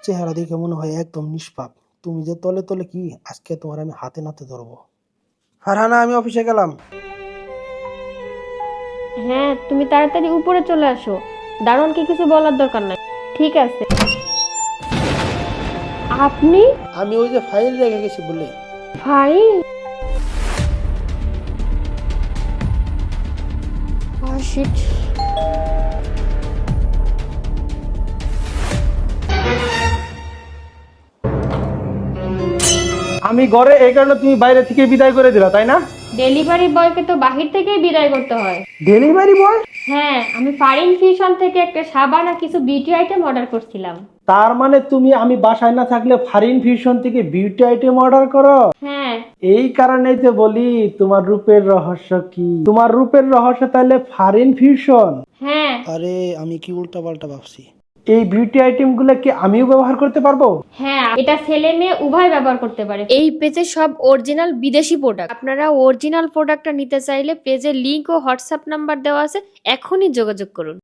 চেহারা দেখে মনে হয় একদম নিষ্পাপ। তুমি যে তলে তলে কি, আজকে তোমার আমি হাতে নাতে ধরবো। ফারহানা, আমি অফিসে গেলাম। হ্যাঁ, তুমি তাড়াতাড়ি উপরে চলে আসো। দারোয়ানকে কিছু বলার দরকার নাই। ঠিক আছে। আপনি? আমি ওই যে ফাইল রেখে গেছি বলে। ভাই? শিট। আমি ঘরে এই কারণে তুমি বাইরে থেকে বিদায় করে দিলা, তাই না? ডেলিভারি বয়কে তো বাহির থেকেই বিদায় করতে হয়। Delivery boy? হ্যাঁ, আমি ফারিন ফিউশন থেকে একটা সাবান আর কিছু বিউটি আইটেম অর্ডার করছিলাম। তার মানে তুমি আমি বাসায় না থাকলে ফারিন ফিউশন থেকে বিউটি আইটেম অর্ডার করো? হ্যাঁ। এই কারণেই তো বলি তোমার রূপের রহস্য কি। তোমার রূপের রহস্য তাহলে ফারিন ফিউশন। হ্যাঁ। আরে আমি কি উল্টা পাল্টা ভাবছি। এই বিউটি আইটেম গুলো কি আমিও ব্যবহার করতে পারবো? হ্যাঁ, এটা ছেলে মেয়ে উভয় ব্যবহার করতে পারে। এই পেজে সব অরিজিনাল বিদেশি প্রোডাক্ট। আপনারা অরিজিনাল প্রোডাক্টটা নিতে চাইলে পেজের লিংক ও হোয়াটসঅ্যাপ নাম্বার দেওয়া আছে, এখনই যোগাযোগ করুন।